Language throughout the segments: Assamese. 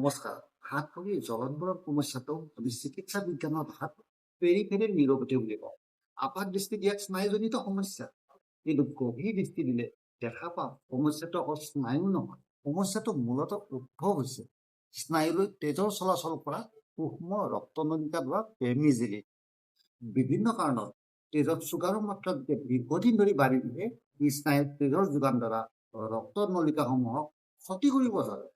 নমস্কাৰ। হাত ভৰিৰ জ্বলনবোৰৰ সমস্যাটো আমি চিকিৎসা বিজ্ঞানৰ ভাষাত পেৰিফেৰেল নিউৰোপেথী বুলি কওঁ। আপাত দৃষ্টি দিয়াত স্নায়ুজনিত সমস্যা, কিন্তু গভীৰ দৃষ্টি দিলে দেখা পাওঁ সমস্যাটো অকল স্নায়ু নহয়, সমস্যাটো মূলতঃ উদ্ভৱ হৈছে স্নায়ুলৈ তেজৰ চলাচল কৰা সূক্ষ্ম ৰক্তনলিকা দ্বাৰা পেমিজিলি। বিভিন্ন কাৰণত তেজত চুগাৰৰ মাত্ৰা যেতিয়া দীৰ্ঘদিন ধৰি বাঢ়ি থাকে, ই স্নায়ুত তেজৰ যোগান ধৰা ৰক্তনলিকাসমূহক ক্ষতি কৰিব ধৰে।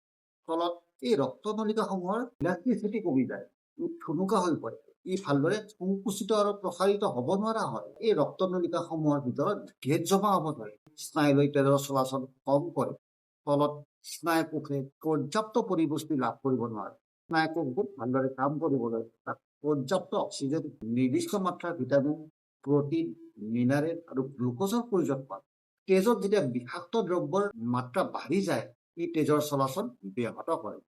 ফলত এই ৰক্তনলিকাসমূহৰ ইলাষ্টিচিটি কমি যায়, ই ঠুনুকা হৈ পৰে, ই ভালদৰে সংকুচিত আৰু প্ৰসাৰিত হ'ব নোৱাৰা হয়। এই ৰক্তনলিকাসমূহৰ ভিতৰত গেছ জমা হ'ব ধৰে, স্নায়ুলৈ তেজৰ চলাচল কম কৰে, ফলত স্নায়ুকোষে পৰ্যাপ্ত পৰিপুষ্টি লাভ কৰিব নোৱাৰে। স্নায়ুকোষবোৰ ভালদৰে কাম কৰিবলৈ তাত পৰ্যাপ্ত অক্সিজেন, নিৰ্দিষ্ট মাত্ৰাৰ ভিটামিন, প্ৰটিন, মিনাৰেল আৰু গ্লুক'জৰ প্ৰয়োজন হয়। তেজত যেতিয়া বিষাক্ত দ্ৰব্যৰ মাত্ৰা বাঢ়ি যায়, ই তেজৰ চলাচল ব্যাহত কৰে।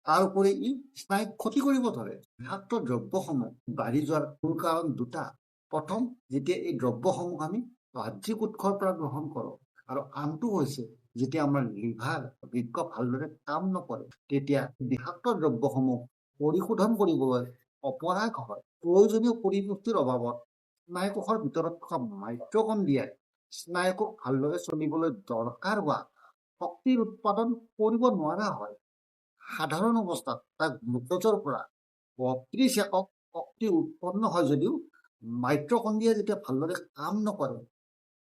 তাৰ উপৰি ই স্নায়ুক ক্ষতি কৰিব ধৰে। বিষাক্ত দ্ৰব্যসমূহ বাঢ়ি যোৱাৰ মূল কাৰণ দুটা। প্ৰথম, যেতিয়া এই দ্ৰব্যসমূহ আমি বাহ্যিক উৎসৰ পৰা গ্ৰহণ কৰোঁ, আৰু আনটো হৈছে যেতিয়া আমাৰ লিভাৰ, বৃক্ক ভালদৰে কাম নকৰে, তেতিয়া বিষাক্ত দ্ৰব্যসমূহ পৰিশোধন কৰিবলৈ অপৰাগ হয়। প্ৰয়োজনীয় পৰিপুষ্টিৰ অভাৱত স্নায়ুকোষৰ ভিতৰত থকা মাইটকণ্ড্ৰিয়াই স্নায়ুকোষ ভালদৰে চলিবলৈ দৰকাৰ হোৱা শক্তিৰ উৎপাদন কৰিব নোৱাৰা হয়। সাধাৰণ অৱস্থাত তাক গ্লুক'জৰ পৰা ৩২ একক শক্তি উৎপন্ন হয় যদিও মাইটকণ্ড্ৰিয়াই যেতিয়া ভালদৰে কাম নকৰে,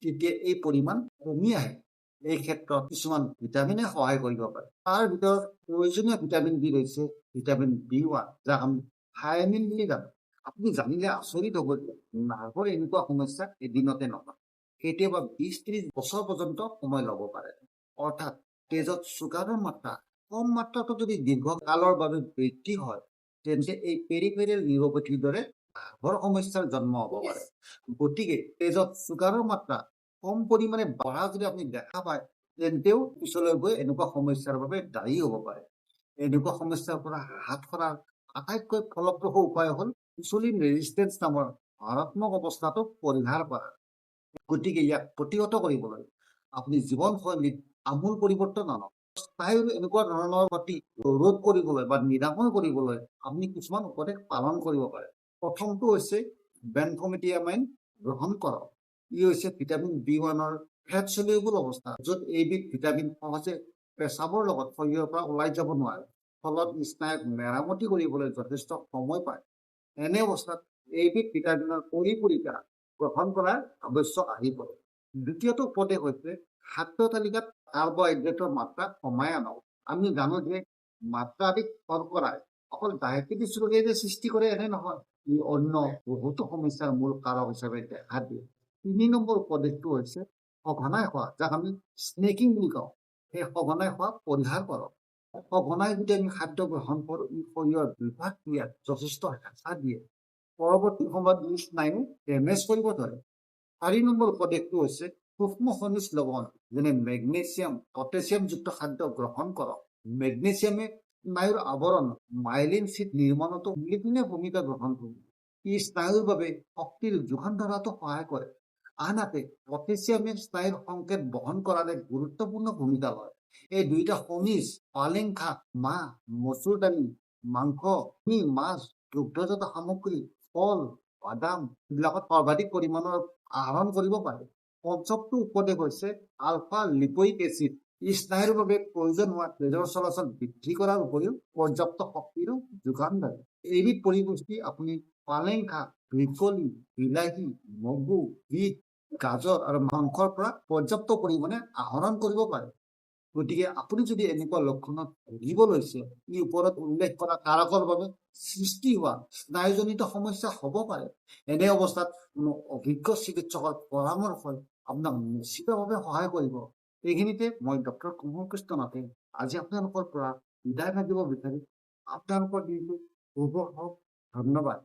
তেতিয়া এই পৰিমাণ কমি আহে। এই ক্ষেত্ৰত কিছুমান ভিটামিনে সহায় কৰিব পাৰে। তাৰ ভিতৰত প্ৰয়োজনীয় ভিটামিনবিধ হৈছে ভিটামিন B1, যাক আমি থায়ামিন বুলি জানো। আপুনি জানিলে আচৰিত হ'ব যে নাৰ্ভৰ এনেকুৱা সমস্যা এদিনতে নহয়, কেতিয়াবা ২০-৩০ বছৰ পৰ্যন্ত সময় ল'ব পাৰে। অৰ্থাৎ তেজত চুগাৰৰ মাত্ৰা কম মাত্ৰাটো যদি দীৰ্ঘকালৰ বাবে বৃদ্ধি হয়, তেন্তে এই পেৰিফেৰেল নিউৰোপেথীৰ দৰে নাৰ্ভৰ সমস্যাৰ জন্ম হ'ব পাৰে। গতিকে তেজত চুগাৰৰ মাত্ৰা কম পৰিমাণে বঢ়া যদি আপুনি দেখা পায়, তেন্তেও পিছলৈ গৈ এনেকুৱা সমস্যাৰ বাবে দায়ী হ'ব পাৰে। এনেকুৱা সমস্যাৰ পৰা হাত সৰাৰ আটাইতকৈ ফলপ্ৰসূ উপায় হ'ল ইনচুলিন ৰেজিষ্টেন্স নামৰ মাৰাত্মক অৱস্থাটো পৰিহাৰ কৰা। গতিকে ইয়াক প্ৰতিহত কৰিবলৈ আপুনি জীৱনশৈলীত আমূল পৰিৱৰ্তন আনক। স্নায়ুৰ এনেকুৱা ধৰণৰ ক্ষতি ৰোধ কৰিবলৈ বা নিৰাময় কৰিবলৈ আপুনি কিছুমান উপদেশ পালন কৰিব পাৰে। প্ৰথমটো হৈছে বেনফমিথিয়ামাইন গ্ৰহণ কৰক। ই হৈছে ভিটামিন B1ৰ ফেট চলিউবল অৱস্থা, য'ত এইবিধ ভিটামিন সহজে পেচাবৰ লগত শৰীৰৰ পৰা ওলাই যাব নোৱাৰে, ফলত স্নায়ুক মেৰামতি কৰিবলৈ যথেষ্ট সময় পায়। এনে অৱস্থাত এইবিধ ভিটামিনৰ পৰিপূৰিকা গ্ৰহণ কৰাৰ আৱশ্যক আহি পৰে। দ্বিতীয়টো উপদেশ হৈছে খাদ্য তালিকাত কাৰ্বহাইড্ৰেটৰ মাত্ৰা কমাই আনক। আমি জানো যে মাত্ৰাধিক শৰ্কৰাই অকল ডায়েবেটিছ ৰোগে যে সৃষ্টি কৰে এনে নহয়, ই অন্য বহুতো সমস্যাৰ মূল কাৰক হিচাপে দেখা দিয়ে। ৩ নম্বৰ উপদেশটো হৈছে সঘনাই খোৱা, যাক আমি স্নেকিং বুলি কওঁ। সেই সঘনাই খোৱা পৰিহাৰ কৰক। সঘনাই যদি আমি খাদ্য গ্ৰহণ কৰোঁ, ই শৰীৰৰ বিভাগ ক্ৰিয়াত যথেষ্ট হেঁচা দিয়ে। পৰৱৰ্তী সময়ত ই স্নায়ু ডেমেজ কৰিব ধৰে। ৪ নম্বৰ উপদেশটো হৈছে সূক্ষ্ম খনিজ লৱণ যেনে মেগনেছিয়াম, পটাছিয়ামযুক্ত খাদ্য গ্ৰহণ কৰক। মেগনেছিয়ামে স্নায়ুৰ আৱৰণ মাইলিন চিট নিৰ্মাণতো উল্লেখনীয় ভূমিকা গ্ৰহণ কৰে। ই স্নায়ুৰ বাবে শক্তিৰ যোগান ধৰাটো সহায় কৰে। আনহাতে পটাছিয়ামে স্নায়ুৰ সংকেত বহন কৰাত এক গুৰুত্বপূৰ্ণ ভূমিকা লয়। এই দুয়োটা খনিজ পালেং শাক, মাহ, মচুৰ দালি, মাংস, মাছ, দুগ্ধজাত সামগ্ৰী, ফল, বাদাম এইবিলাকত সৰ্বাধিক পৰিমাণৰ আহৰণ কৰিব পাৰে। পঞ্চমটো উপদেশ হৈছে আলফা লিপোইক এচিড। ই স্নায়ুৰ বাবে প্ৰয়োজন হোৱা তেজৰ চলাচল বৃদ্ধি কৰাৰ উপৰিও পৰ্যাপ্ত শক্তিৰো যোগান ধৰে। এইবিধ পৰিপুষ্টি আপুনি পালেং শাক, ব্ৰকলি, বিলাহী, মগু, বিট, গাজৰ আৰু মাংসৰ পৰা পৰ্যাপ্ত পৰিমাণে আহৰণ কৰিব পাৰে। গতিকে আপুনি যদি এনেকুৱা লক্ষণত ভুগিব লৈছে, ই ওপৰত উল্লেখ কৰা কাৰকৰ বাবে সৃষ্টি হোৱা স্নায়ুজনিত সমস্যা হ'ব পাৰে। এনে অৱস্থাত কোনো অভিজ্ঞ চিকিৎসকৰ পৰামৰ্শই আপোনাক নিশ্চিতভাৱে সহায় কৰিব। এইখিনিতে মই ডক্টৰ কুমৰ কৃষ্ণ নাথে আজি আপোনালোকৰ পৰা বিদায় মাগিব বিচাৰি আপোনালোকৰ দিনটো শুভ হওক। ধন্যবাদ।